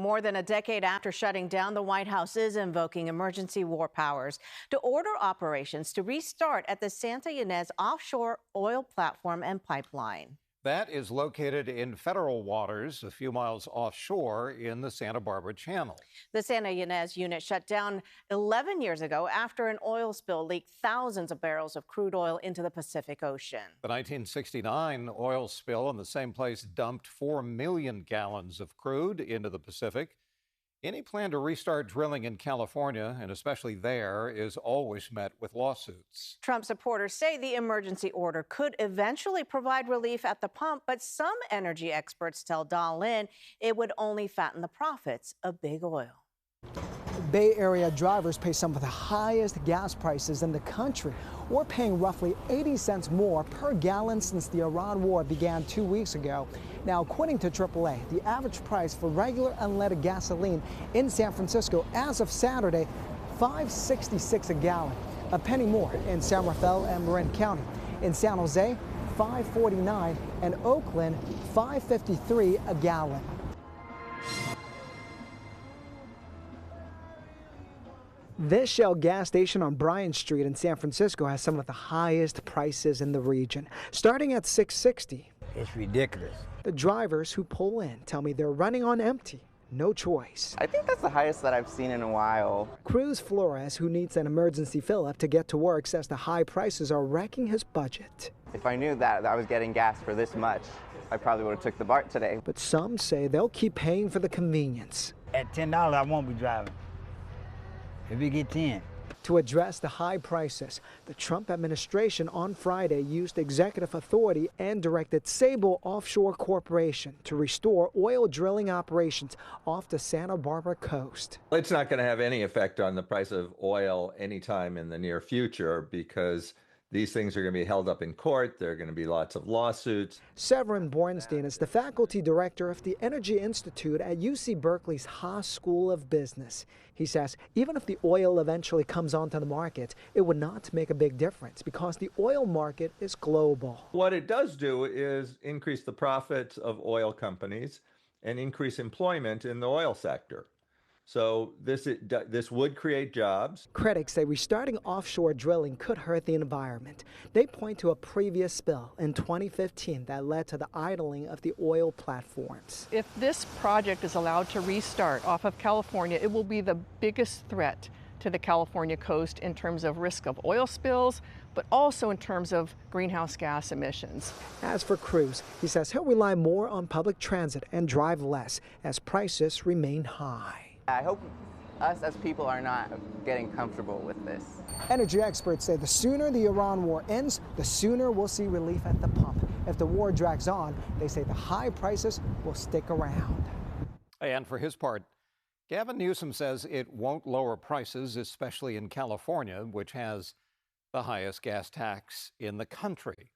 More than a decade after shutting down, the White House is invoking emergency war powers to order operations to restart at the Santa Ynez offshore oil platform and pipeline. That is located in federal waters a few miles offshore in the Santa Barbara Channel. The Santa Ynez unit shut down 11 years ago after an oil spill leaked thousands of barrels of crude oil into the Pacific Ocean. The 1969 oil spill in the same place dumped 4 million gallons of crude into the Pacific. Any plan to restart drilling in California, and especially there, is always met with lawsuits. Trump supporters say the emergency order could eventually provide relief at the pump, but some energy experts tell Dahlin it would only fatten the profits of big oil. Bay Area drivers pay some of the highest gas prices in the country. We're paying roughly 80 cents more per gallon since the Iran war began 2 weeks ago. Now, according to AAA, the average price for regular unleaded gasoline in San Francisco as of Saturday, $5.66 a gallon, a penny more in San Rafael and Marin County. In San Jose, $5.49, and Oakland, $5.53 a gallon. This Shell gas station on Bryant Street in San Francisco has some of the highest prices in the region, starting at $6.60. It's ridiculous. The drivers who pull in tell me they're running on empty. No choice. I think that's the highest that I've seen in a while. Cruz Flores, who needs an emergency fill-up to get to work, says the high prices are wrecking his budget. If I knew that I was getting gas for this much, I probably would have took the BART today. But some say they'll keep paying for the convenience. At $10, I won't be driving. If you get 10. To address the high prices, the Trump administration on Friday used executive authority and directed Sable Offshore Corporation to restore oil drilling operations off the Santa Barbara coast. It's not going to have any effect on the price of oil anytime in the near future because these things are going to be held up in court. There are going to be lots of lawsuits. Severin Bornstein is the faculty director of the Energy Institute at UC Berkeley's Haas School of Business. He says even if the oil eventually comes onto the market, it would not make a big difference because the oil market is global. What it does do is increase the profits of oil companies and increase employment in the oil sector. So this would create jobs. Critics say restarting offshore drilling could hurt the environment. They point to a previous spill in 2015 that led to the idling of the oil platforms. If this project is allowed to restart off of California, it will be the biggest threat to the California coast in terms of risk of oil spills, but also in terms of greenhouse gas emissions. As for Cruz, he says he'll rely more on public transit and drive less as prices remain high. I hope us as people are not getting comfortable with this. Energy experts say the sooner the Iran war ends, the sooner we'll see relief at the pump. If the war drags on, they say the high prices will stick around. And for his part, Gavin Newsom says it won't lower prices, especially in California, which has the highest gas tax in the country.